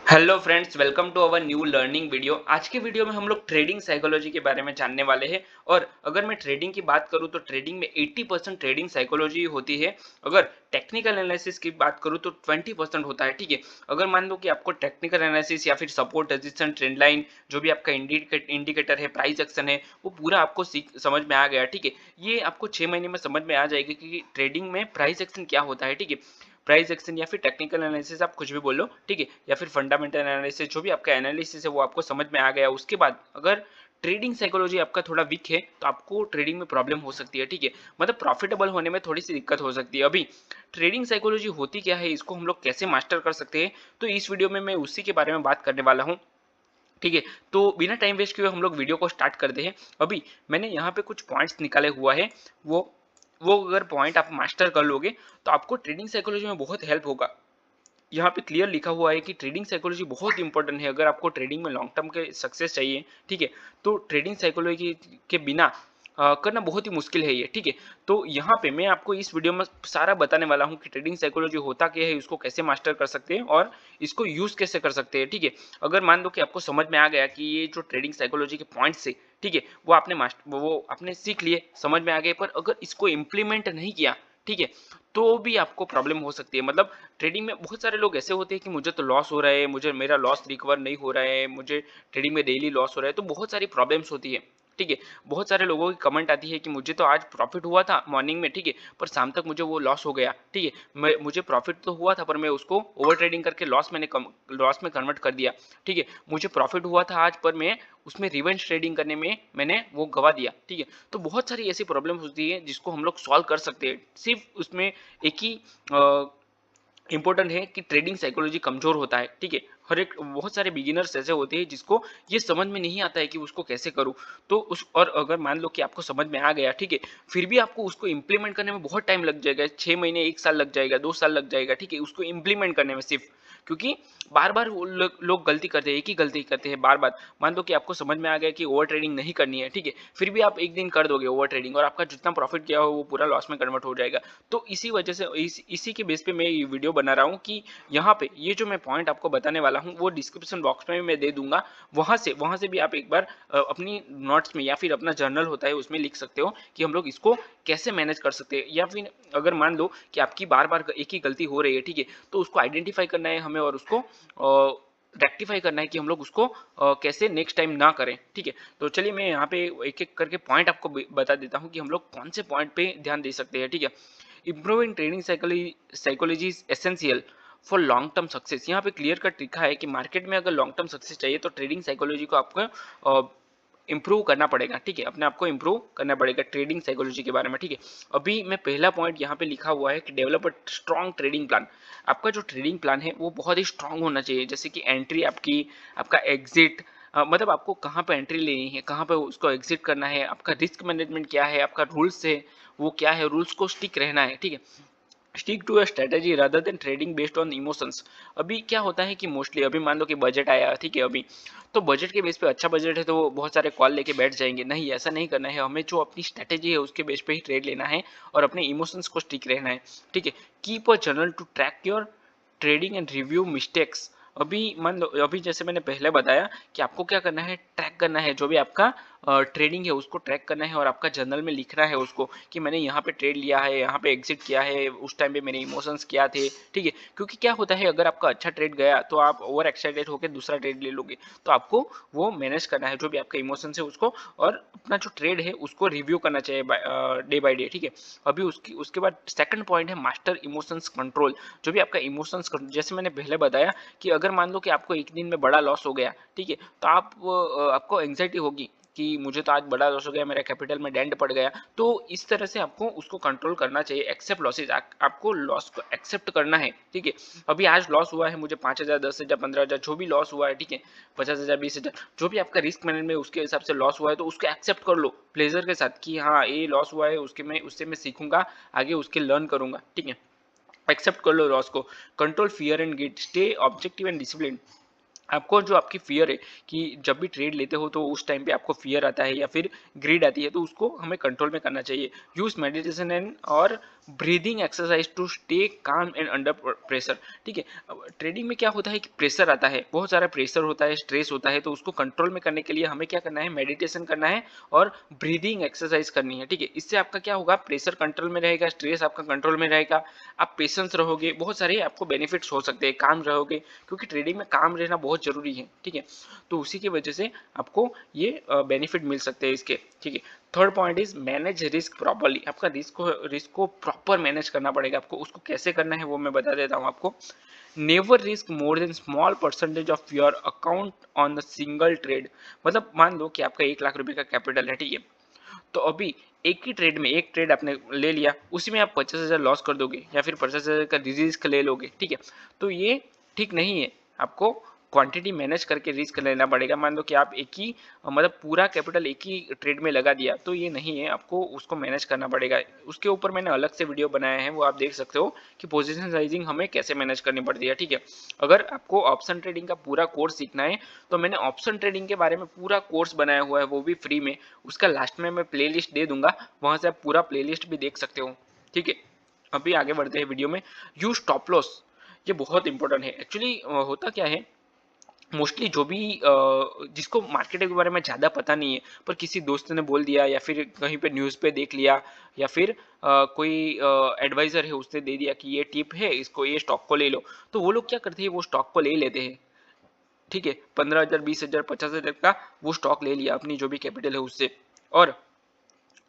Hello friends, welcome to our new learning video. आज के video में हम लोग ट्रेडिंग साइकोलॉजी के बारे में जानने वाले हैं। और अगर मैं ट्रेडिंग की बात करूं तो ट्रेडिंग में 80% ट्रेडिंग साइकोलॉजी होती है। अगर टेक्निकल एनालिसिस की बात करूं तो 20% होता है। ठीक है, अगर मान लो कि आपको टेक्निकल एनालिसिस या फिर सपोर्ट, रेजिस्टेंस, ट्रेंड लाइन, जो भी आपका इंडिकेटर है, प्राइस एक्शन है, वो पूरा आपको समझ में आ गया। ठीक है, ये आपको 6 महीने में समझ में आ जाएगी कि ट्रेडिंग में प्राइस एक्शन क्या होता है। ठीक है, प्राइस एक्शन या फिर टेक्निकल एनालिसिस आप कुछ भी बोल लो। ठीक है, या फिर फंडामेंटल एनालिसिस, जो भी आपका एनालिसिस है वो आपको समझ में आ गया। उसके बाद अगर ट्रेडिंग साइकोलॉजी आपका थोड़ा वीक है तो आपको ट्रेडिंग में प्रॉब्लम हो सकती है। ठीक है, मतलब प्रॉफिटेबल होने में थोड़ी सी दिक्कत हो सकती है। अभी ट्रेडिंग साइकोलॉजी होती क्या है, इसको हम लोग कैसे मास्टर कर सकते हैं, तो इस वीडियो में मैं उसी के बारे में बात करने वाला हूँ। ठीक है, तो बिना टाइम वेस्ट किए हम लोग वीडियो को स्टार्ट करते हैं। अभी मैंने यहाँ पे कुछ पॉइंट्स निकाले हुआ है। वो अगर पॉइंट आप मास्टर कर लोगे तो आपको ट्रेडिंग साइकोलॉजी में बहुत हेल्प होगा। यहाँ पे क्लियर लिखा हुआ है कि ट्रेडिंग साइकोलॉजी बहुत इंपॉर्टेंट है अगर आपको ट्रेडिंग में लॉन्ग टर्म के सक्सेस चाहिए। ठीक है, तो ट्रेडिंग साइकोलॉजी के बिना करना बहुत ही मुश्किल है ये। ठीक है, तो यहाँ पे मैं आपको इस वीडियो में सारा बताने वाला हूँ कि ट्रेडिंग साइकोलॉजी होता क्या है, इसको कैसे मास्टर कर सकते हैं और इसको यूज कैसे कर सकते हैं। ठीक है, अगर मान लो कि आपको समझ में आ गया कि ये जो ट्रेडिंग साइकोलॉजी के पॉइंट्स है, ठीक है, वो आपने सीख लिए, समझ में आ गए, पर अगर इसको इम्प्लीमेंट नहीं किया, ठीक है, तो भी आपको प्रॉब्लम हो सकती है। मतलब ट्रेडिंग में बहुत सारे लोग ऐसे होते हैं कि मुझे तो लॉस हो रहा है, मुझे मेरा लॉस रिकवर नहीं हो रहा है, मुझे ट्रेडिंग में डेली लॉस हो रहा है, तो बहुत सारी प्रॉब्लम्स होती है। ठीक है, बहुत सारे लोगों की कमेंट आती है कि मुझे तो आज प्रॉफिट हुआ था मॉर्निंग में, ठीक है, पर शाम तक मुझे वो लॉस हो गया। ठीक है, मुझे प्रॉफिट तो हुआ था पर मैं उसको ओवर ट्रेडिंग करके लॉस में कन्वर्ट कर दिया। ठीक है, मुझे प्रॉफिट हुआ था आज पर मैं उसमें रिवेंज ट्रेडिंग करने में मैंने वो गवा दिया। ठीक है, तो बहुत सारी ऐसी प्रॉब्लम होती है जिसको हम लोग सॉल्व कर सकते हैं। सिर्फ उसमें एक ही इंपॉर्टेंट है कि ट्रेडिंग साइकोलॉजी कमजोर होता है। ठीक है, हर एक बहुत सारे बिगिनर्स ऐसे होते हैं जिसको ये समझ में नहीं आता है कि उसको कैसे करूं। तो उस और अगर मान लो कि आपको समझ में आ गया, ठीक है, फिर भी आपको उसको इंप्लीमेंट करने में बहुत टाइम लग जाएगा, 6 महीने, 1 साल लग जाएगा, 2 साल लग जाएगा। ठीक है, उसको इंप्लीमेंट करने में सिर्फ, क्योंकि बार बार लोग गलती करते हैं, एक ही गलती करते हैं बार बार। मान लो कि आपको समझ में आ गया कि ओवर ट्रेडिंग नहीं करनी है, ठीक है, फिर भी आप एक दिन कर दोगे ओवर ट्रेडिंग और आपका जितना प्रॉफिट किया हो वो पूरा लॉस में कन्वर्ट हो जाएगा। तो इसी वजह से इसी के बेस पे मैं ये वीडियो बना रहा हूँ कि यहाँ पे ये जो मैं पॉइंट आपको बताने वाला हूँ वो डिस्क्रिप्शन बॉक्स में मैं दे दूंगा। वहां से भी आप एक बार अपनी नोट्स में या फिर अपना जर्नल होता है उसमें लिख सकते हो कि हम लोग इसको कैसे मैनेज कर सकते हैं। या फिर अगर मान लो कि आपकी बार बार एक ही गलती हो रही है, ठीक है, तो उसको आइडेंटिफाई करना है हमें और उसको रेक्टिफाई करना है कि हम लोग उसको कैसे नेक्स्ट टाइम ना करें। ठीक है, तो चलिए मैं यहाँ पे एक एक करके पॉइंट आपको बता देता हूँ कि हम लोग कौन से पॉइंट पे ध्यान दे सकते हैं। ठीक है, improving trading psychology is essential for long term success. यहाँ पे क्लियर कट लिखा है कि मार्केट में अगर लॉन्ग टर्म सक्सेस चाहिए तो ट्रेडिंग साइकोलॉजी को आपको इम्प्रूव करना पड़ेगा। ठीक है, अपने आप को इम्प्रूव करना पड़ेगा ट्रेडिंग साइकोलॉजी के बारे में। ठीक है, अभी मैं पहला पॉइंट यहाँ पे लिखा हुआ है कि develop a strong trading plan. आपका जो ट्रेडिंग प्लान है वो बहुत ही स्ट्रांग होना चाहिए, जैसे कि एंट्री आपकी, आपका एग्जिट, मतलब आपको कहाँ पे एंट्री लेनी है, कहाँ पे उसको एग्जिट करना है, आपका रिस्क मैनेजमेंट क्या है, आपका रूल्स है वो क्या है, रूल्स को स्टिक रहना है। ठीक है, stick to a strategy rather than trading based on emotions. अभी क्या होता है कि मोस्टली अभी मान लो कि बजट आया, ठीक है, अभी तो बजट के बेस पे, अच्छा बजट है तो वो बहुत सारे कॉल लेके बैठ जाएंगे, नहीं ऐसा नहीं करना है। हमें जो अपनी स्ट्रेटेजी है उसके बेस पे ही ट्रेड लेना है और अपने इमोशंस को स्टिक रहना है। ठीक है, keep a journal to track your trading and review mistakes. अभी मान लो, अभी जैसे मैंने पहले बताया कि आपको क्या करना है, ट्रैक करना है, जो भी आपका ट्रेडिंग है उसको ट्रैक करना है और आपका जर्नल में लिखना है उसको कि मैंने यहाँ पे ट्रेड लिया है, यहाँ पे एग्जिट किया है, उस टाइम पे मेरे इमोशंस क्या थे। ठीक है, क्योंकि क्या होता है अगर आपका अच्छा ट्रेड गया तो आप ओवर एक्साइटेड होकर दूसरा ट्रेड ले लोगे, तो आपको वो मैनेज करना है जो भी आपका इमोशंस है उसको, और अपना जो ट्रेड है उसको रिव्यू करना चाहिए डे बाय डे। ठीक है, अभी उसके बाद सेकंड पॉइंट है मास्टर इमोशंस कंट्रोल। जो भी आपका इमोशंस, जैसे मैंने पहले बताया कि अगर मान लो कि आपको एक दिन में बड़ा लॉस हो गया, ठीक है, तो आपको एंग्जाइटी होगी कि मुझे तो आज बड़ा लॉस हो गया, मेरा कैपिटल में डेंट पड़ गया। तो इस तरह से आपको उसको कंट्रोल करना चाहिए। एक्सेप्ट लॉसेज, आपको लॉस को एक्सेप्ट करना है। ठीक है, अभी आज लॉस हुआ है मुझे 5,000, 10,000, 15,000, जो भी लॉस हुआ है, ठीक है, 50,000, 20,000, जो भी आपका रिस्क मैनेजमेंट उसके हिसाब से लॉस हुआ है तो उसको एक्सेप्ट कर लो प्लेजर के साथ कि हाँ ये लॉस हुआ है, उससे मैं सीखूंगा, आगे उसके लर्न करूंगा। ठीक है, एक्सेप्ट कर लो लॉस को। Control fear and guilt, stay objective and discipline. आपको जो आपकी फियर है कि जब भी ट्रेड लेते हो तो उस टाइम पे आपको फियर आता है या फिर ग्रीड आती है, तो उसको हमें कंट्रोल में करना चाहिए। यूज मेडिटेशन एंड और breathing exercise to stay calm and under pressure. ठीक है, अब ट्रेडिंग में क्या होता है कि प्रेशर आता है, बहुत सारा प्रेशर होता है, स्ट्रेस होता है, तो उसको कंट्रोल में करने के लिए हमें क्या करना है, मेडिटेशन करना है और ब्रीदिंग एक्सरसाइज करनी है। ठीक है, इससे आपका क्या होगा, प्रेशर कंट्रोल में रहेगा, स्ट्रेस आपका कंट्रोल में रहेगा, आप पेशेंस रहोगे, बहुत सारे आपको बेनिफिट्स हो सकते हैं, काम रहोगे, क्योंकि ट्रेडिंग में काम रहना बहुत जरूरी है। ठीक है, तो उसी की वजह से आपको ये बेनिफिट मिल सकते हैं इसके। ठीक है, third point is manage risk properly. आपका रिस्क को प्रॉपर मैनेज करना पड़ेगा आपको। उसको कैसे करना है वो मैं बता देता हूँ आपको। Never risk more than small percentage of your account on the single trade. मतलब मान लो कि आपका 1 लाख रुपए का कैपिटल है। ठीक है, तो अभी एक ही ट्रेड में, एक ट्रेड आपने ले लिया, उसी में आप 50,000 लॉस कर दोगे या फिर 50,000 का रिस्क ले लोगे। ठीक है, तो ये ठीक नहीं है। आपको क्वांटिटी मैनेज करके रिस्क लेना पड़ेगा। मान लो कि आप एक ही मतलब पूरा कैपिटल एक ही ट्रेड में लगा दिया, तो ये नहीं है, आपको उसको मैनेज करना पड़ेगा। उसके ऊपर मैंने अलग से वीडियो बनाया है, वो आप देख सकते हो कि पोजीशन साइजिंग हमें कैसे मैनेज करनी पड़ती है। ठीक है, अगर आपको ऑप्शन ट्रेडिंग का पूरा कोर्स सीखना है तो मैंने ऑप्शन ट्रेडिंग के बारे में पूरा कोर्स बनाया हुआ है, वो भी फ्री में। उसका लास्ट में मैं प्लेलिस्ट दे दूंगा, वहां से आप पूरा प्लेलिस्ट भी देख सकते हो। ठीक है, अभी आगे बढ़ते हैं वीडियो में। यूज स्टॉप लॉस, ये बहुत इंपॉर्टेंट है। एक्चुअली होता क्या है, मोस्टली जो भी जिसको मार्केट के बारे में ज़्यादा पता नहीं है, पर किसी दोस्त ने बोल दिया या फिर कहीं पे न्यूज़ पे देख लिया या फिर कोई एडवाइज़र है उसने दे दिया कि ये टिप है, इसको, ये स्टॉक को ले लो, तो वो लोग क्या करते हैं, वो स्टॉक को ले लेते हैं। ठीक है, 15,000, 20,000, 50,000 का वो स्टॉक ले लिया अपनी जो भी कैपिटल है उससे, और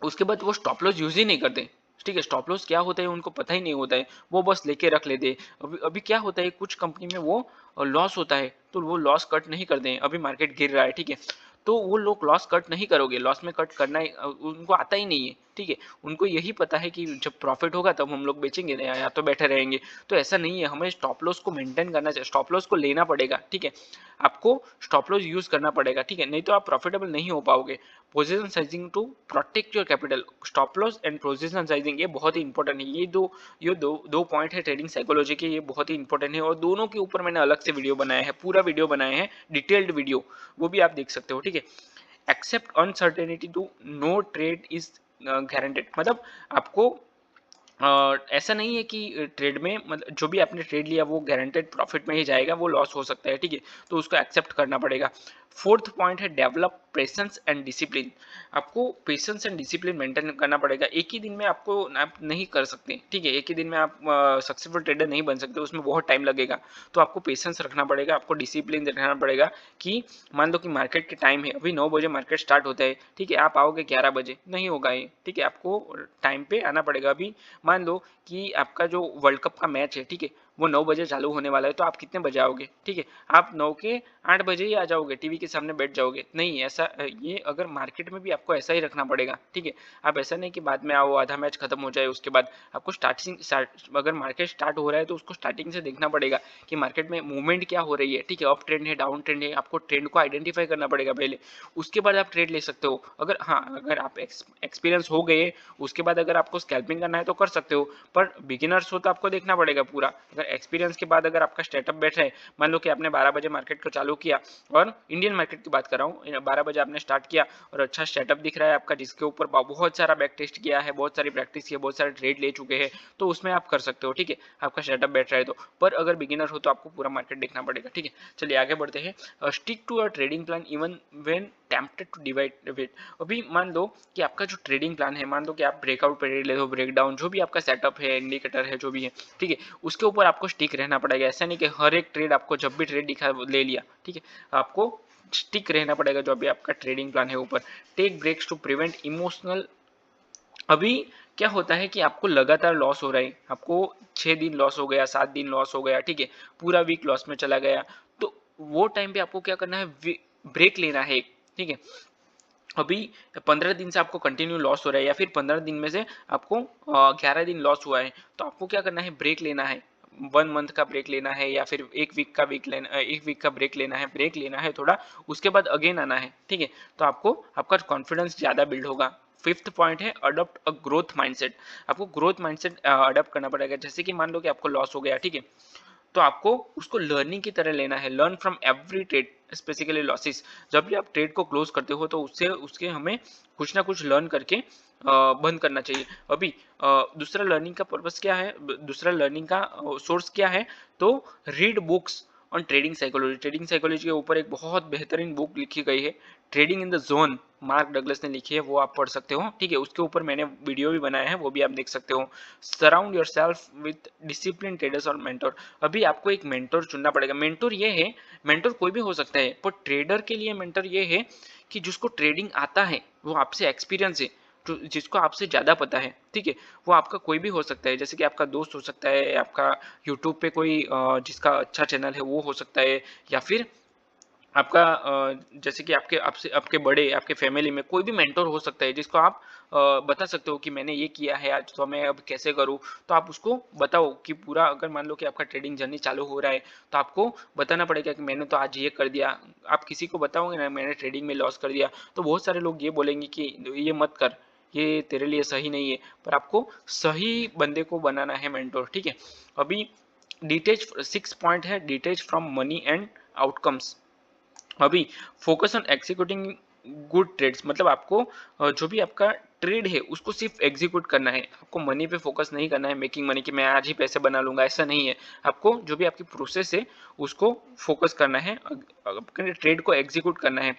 उसके बाद वो स्टॉप लॉस यूज ही नहीं करते। ठीक है, स्टॉप लॉस क्या होता है उनको पता ही नहीं होता है, वो बस लेके रख लेते हैं। अभी अभी क्या होता है, कुछ कंपनी में वो लॉस होता है तो वो लॉस कट नहीं करते हैं। अभी मार्केट गिर रहा है, ठीक है, तो वो लोग लॉस कट नहीं करोगे, लॉस में कट करना उनको आता ही नहीं है। ठीक है, उनको यही पता है कि जब प्रॉफिट होगा तब हम लोग बेचेंगे या तो बैठे रहेंगे। तो ऐसा नहीं है, हमें स्टॉप लॉस को मेंटेन करना चाहिए, स्टॉप लॉस को लेना पड़ेगा। ठीक है, आपको स्टॉप लॉस यूज करना पड़ेगा। ठीक है, नहीं तो आप प्रॉफिटेबल नहीं हो पाओगे। Position sizing to protect your capital, stop loss and position sizing, ये बहुत ही इंपॉर्टेंट है। ये दो पॉइंट है ट्रेडिंग साइकोलॉजी के, ये बहुत ही इंपॉर्टेंट है, और दोनों के ऊपर मैंने अलग से वीडियो बनाया है, पूरा वीडियो बनाए हैं, डिटेल्ड वीडियो, वो भी आप देख सकते हो। ठीक है, accept uncertainty to no trade is guaranteed, मतलब आपको ऐसा नहीं है कि ट्रेड में, मतलब जो भी आपने ट्रेड लिया वो गारंटेड प्रॉफिट में ही जाएगा, वो लॉस हो सकता है। ठीक है, तो उसको एक्सेप्ट करना पड़ेगा। फोर्थ पॉइंट है डेवलप पेशेंस एंड डिसिप्लिन। आपको पेशेंस एंड डिसिप्लिन मेंटेन करना पड़ेगा। एक ही दिन में आपको आप नहीं कर सकते। ठीक है, एक ही दिन में आप सक्सेसफुल ट्रेडर नहीं बन सकते, उसमें बहुत टाइम लगेगा। तो आपको पेशेंस रखना पड़ेगा, आपको डिसिप्लिन रखना पड़ेगा कि मान लो कि मार्केट के टाइम है, अभी 9 बजे मार्केट स्टार्ट होता है। ठीक है, आप आओगे 11 बजे, नहीं होगा ये। ठीक है, आपको टाइम पे आना पड़ेगा। अभी मान लो कि आपका जो वर्ल्ड कप का मैच है, ठीक है, वो 9 बजे चालू होने वाला है, तो आप कितने बजे आओगे? ठीक है, आप 9 के 8 बजे ही आ जाओगे, टीवी के सामने बैठ जाओगे? नहीं, ऐसा ये अगर मार्केट में भी आपको ऐसा ही रखना पड़ेगा। ठीक है, आप ऐसा नहीं कि बाद में आओ, आधा मैच खत्म हो जाए, उसके बाद आपको अगर मार्केट स्टार्ट हो रहा है तो उसको स्टार्टिंग से देखना पड़ेगा कि मार्केट में मूवमेंट क्या हो रही है। ठीक है, अप ट्रेंड है, डाउन ट्रेंड है, आपको ट्रेंड को आइडेंटिफाई करना पड़ेगा पहले, उसके बाद आप ट्रेड ले सकते हो। अगर हाँ, अगर आप एक्सपीरियंस हो गए, उसके बाद अगर आपको स्कैल्पिंग करना है तो कर सकते हो, पर बिगिनर्स हो तो आपको देखना पड़ेगा पूरा। अगर एक्सपीरियंस के बाद अगर आपका स्टेटअप बैठ रहा है, मान लो कि आपने 12 बजे मार्केट को चालू किया, और इंडियन मार्केट की बात कर रहा हूँ, 12 बजे आपने स्टार्ट किया और अच्छा स्टेटअप दिख रहा है आपका, जिसके ऊपर बहुत सारा बैक टेस्ट किया है, बहुत सारी प्रैक्टिस किया, बहुत सारे ट्रेड ले चुके हैं, तो उसमें आप कर सकते हो। ठीक है, आपका सेटअप बैठ रहा है तो। पर अगर बिगिनर हो तो आपको पूरा मार्केट देखना पड़ेगा। ठीक है, चलिए आगे बढ़ते हैं। Stick to a trading plan even when tempted to divide with. अभी मान लो कि आपका जो ट्रेडिंग प्लान है, मान लो कि आप ब्रेकआउट ट्रेड ले लो, ब्रेकडाउन, जो भी आपका सेटअप है, इंडिकेटर है, जो भी है, ठीक है, उसके ऊपर आपको स्टिक रहना पड़ेगा। ऐसा नहीं कि हर एक ट्रेड आपको जब भी ट्रेड दिखा ले लिया। ठीक है, आपको स्टिक रहना पड़ेगा जो भी आपका ट्रेडिंग प्लान है ऊपर। Take breaks to prevent emotional. अभी क्या होता है कि आपको लगातार लॉस हो रहा है, आपको 6 दिन लॉस हो गया, 7 दिन लॉस हो गया, ठीक है, पूरा वीक लॉस में चला गया, तो वो टाइम पे आपको क्या करना है, ब्रेक लेना है। ठीक है, अभी 15 दिन से आपको कंटिन्यू लॉस हो रहा है, या फिर 15 दिन में से आपको 11 दिन लॉस हुआ है, तो आपको क्या करना है, ब्रेक लेना है। 1 मंथ का ब्रेक लेना है, या फिर एक वीक का ब्रेक लेना है थोड़ा, उसके बाद अगेन आना है। ठीक है, तो आपको आपका कॉन्फिडेंस ज़्यादा बिल्ड होगा। फिफ्थ पॉइंट है अडॉप्ट अ ग्रोथ माइंडसेट। आपको ग्रोथ माइंडसेट अडॉप्ट करना पड़ेगा। जैसे कि मान लो कि आपको लॉस हो गया, ठीक है, तो आपको उसको लर्निंग की तरह लेना है, learn from every trade specifically losses. जब भी आप ट्रेड को क्लोज करते हो तो उससे उसके हमें कुछ ना कुछ लर्न करके बंद करना चाहिए। अभी दूसरा लर्निंग का पर्पस क्या है, दूसरा लर्निंग का सोर्स क्या है, तो read books on trading psychology. Trading psychology के ऊपर एक बहुत बेहतरीन बुक लिखी गई है, trading in the zone, mark Douglas ने लिखी है, वो आप पढ़ सकते हो। ठीक है, उसके ऊपर मैंने वीडियो भी बनाया है, वो भी आप देख सकते हो। Surround your self with discipline traders और मेंटोर। अभी आपको एक मेंटोर चुनना पड़ेगा। मेंटोर ये है, मेंटोर कोई भी हो सकता है, पर ट्रेडर के लिए मेंटोर ये है कि जिसको ट्रेडिंग आता है, वो आपसे एक्सपीरियंस है, जो जिसको आपसे ज़्यादा पता है। ठीक है, वो आपका कोई भी हो सकता है, जैसे कि आपका दोस्त हो सकता है, आपका यूट्यूब पे कोई जिसका अच्छा चैनल है वो हो सकता है, या फिर आपका जैसे कि आपके आपसे आपके बड़े आपके फैमिली में कोई भी मेंटोर हो सकता है, जिसको आप बता सकते हो कि मैंने ये किया है आज, तो मैं अब कैसे करूँ। तो आप उसको बताओ कि पूरा, अगर मान लो कि आपका ट्रेडिंग जर्नी चालू हो रहा है, तो आपको बताना पड़ेगा कि मैंने तो आज ये कर दिया। आप किसी को बताओगे ना मैंने ट्रेडिंग में लॉस कर दिया, तो बहुत सारे लोग ये बोलेंगे कि ये मत कर, ये तेरे लिए सही नहीं है। पर आपको सही बंदे को बनाना है मेंटोर। ठीक है, अभी डिटेच 6 पॉइंट है, detach from money and outcomes. अभी focus on executing good trades, मतलब आपको जो भी आपका ट्रेड है उसको सिर्फ एग्जीक्यूट करना है, आपको मनी पे फोकस नहीं करना है, मेकिंग मनी कि मैं आज ही पैसे बना लूंगा, ऐसा नहीं है। आपको जो भी आपकी प्रोसेस है उसको फोकस करना है, अपने ट्रेड को एग्जीक्यूट करना है।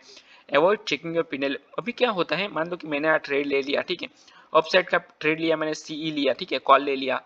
Avoid checking your penal. अभी क्या होता है, मान लो कि मैंने आज ट्रेड ले लिया, ठीक है, अपसाइड का ट्रेड लिया मैंने, सीई लिया, ठीक है, कॉल ले लिया।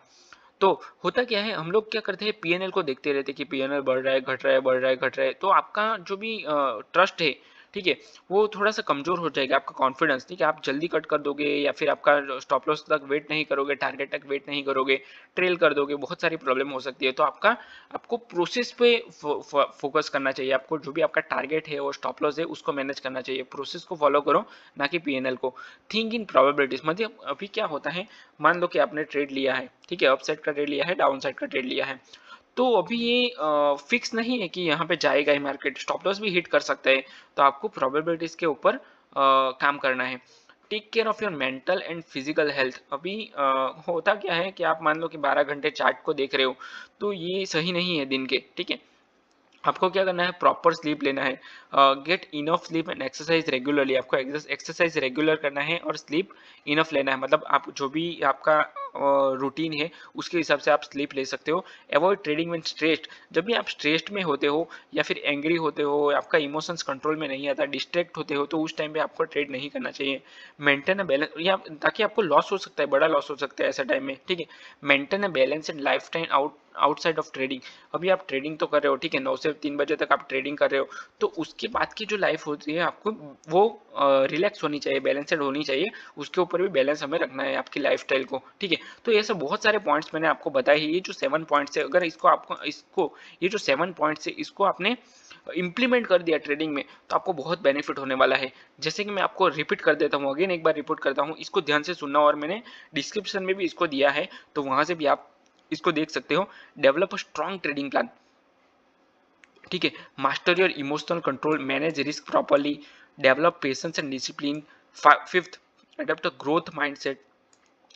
तो होता क्या है, हम लोग क्या करते हैं, पीएनएल को देखते रहते हैं कि पीएनएल बढ़ रहा है, घट रहा है, बढ़ रहा है, घट रहा है, तो आपका जो भी ट्रस्ट है, ठीक है, वो थोड़ा सा कमजोर हो जाएगा, आपका कॉन्फिडेंस। ठीक है, आप जल्दी कट कर दोगे, या फिर आपका स्टॉप लॉस तक वेट नहीं करोगे, टारगेट तक वेट नहीं करोगे, ट्रेल कर दोगे, बहुत सारी प्रॉब्लम हो सकती है। तो आपको प्रोसेस पे फोकस करना चाहिए, आपको जो भी आपका टारगेट है और स्टॉप लॉस है उसको मैनेज करना चाहिए, प्रोसेस को फॉलो करो, ना कि पीएनएल को। थिंक इन प्रोबेबिलिटीज, मतलब अभी क्या होता है, मान लो कि आपने ट्रेड लिया है, ठीक है, अपसाइड का ट्रेड लिया है, डाउन साइड का ट्रेड लिया है, तो अभी ये फिक्स नहीं है कि यहाँ पे जाएगा ही मार्केट, स्टॉप लॉस भी हिट कर सकता है। तो आपको प्रोबेबिलिटीज के ऊपर काम करना है। Take care of your mental and physical health. अभी होता क्या है कि आप मान लो कि 12 घंटे चार्ट को देख रहे हो, तो ये सही नहीं है दिन के। ठीक है, आपको क्या करना है, प्रॉपर स्लीप लेना है, get enough sleep and exercise regularly. आपको एक्सरसाइज रेगुलर करना है और स्लीप इनफ लेना है, मतलब आप जो भी आपका रूटीन है उसके हिसाब से आप स्लीप ले सकते हो। Avoid trading when stressed. जब भी आप स्ट्रेस्ड में होते हो, या फिर एंग्री होते हो, आपका इमोशंस कंट्रोल में नहीं आता, डिस्ट्रैक्ट होते हो, तो उस टाइम पे आपको ट्रेड नहीं करना चाहिए। मेंटेन अ बैलेंस, या ताकि आपको लॉस हो सकता है, बड़ा लॉस हो सकता है ऐसा टाइम में। ठीक है, maintain a balance and life time outside of trading. अभी आप ट्रेडिंग तो कर रहे हो, ठीक है, 9 से 3 बजे तक आप ट्रेडिंग कर रहे हो, तो उसके बाद की जो लाइफ होती है आपको वो रिलैक्स होनी चाहिए, बैलेंसड होनी चाहिए, उसके ऊपर भी बैलेंस हमें रखना है आपकी लाइफस्टाइल को। ठीक है, तो ये सब बहुत सारे पॉइंट्स मैंने आपको बताए हैं, ये जो 7 पॉइंट्स है, अगर इसको ये जो 7 पॉइंट्स है इसको आपने इंप्लीमेंट कर दिया ट्रेडिंग में, तो आपको बहुत बेनिफिट होने वाला है। जैसे कि मैं आपको रिपीट कर देता हूँ, अगेन एक बार रिपीट करता हूँ, इसको ध्यान से सुनना, और मैंने डिस्क्रिप्शन में भी इसको दिया है, तो वहां से भी आप इसको देख सकते हो। Develop a strong trading plan, ठीक है, master your emotional control, manage risk properly, develop patience and discipline. Fifth, adopt a growth mindset,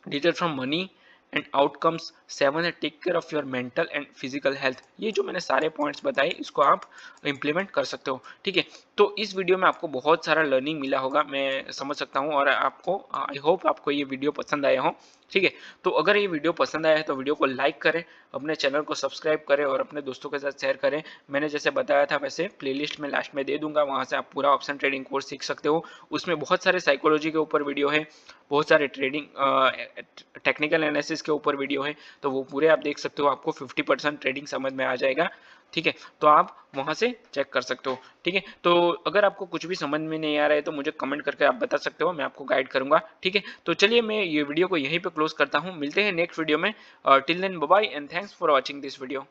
detail from money and outcomes. 7 है, take care of your mental and physical health. ये जो मैंने सारे points बताए इसको आप इंप्लीमेंट कर सकते हो। ठीक है, तो इस वीडियो में आपको बहुत सारा लर्निंग मिला होगा, मैं समझ सकता हूँ, और आपको आई होप आपको ये वीडियो पसंद आया हो। ठीक है, तो अगर ये वीडियो पसंद आया है तो वीडियो को लाइक करें, अपने चैनल को सब्सक्राइब करें और अपने दोस्तों के साथ शेयर करें। मैंने जैसे बताया था वैसे प्लेलिस्ट में लास्ट में दे दूंगा, वहां से आप पूरा ऑप्शन ट्रेडिंग कोर्स सीख सकते हो। उसमें बहुत सारे साइकोलॉजी के ऊपर वीडियो है, बहुत सारे ट्रेडिंग टेक्निकल एनालिसिस के ऊपर वीडियो है, तो वो पूरे आप देख सकते हो, आपको 50% ट्रेडिंग समझ में आ जाएगा। ठीक है, तो आप वहां से चेक कर सकते हो। ठीक है, तो अगर आपको कुछ भी समझ में नहीं आ रहा है तो मुझे कमेंट करके आप बता सकते हो, मैं आपको गाइड करूंगा। ठीक है, तो चलिए मैं ये वीडियो को यहीं पे क्लोज करता हूँ, मिलते हैं नेक्स्ट वीडियो में। Till then bye bye and thanks for watching this video.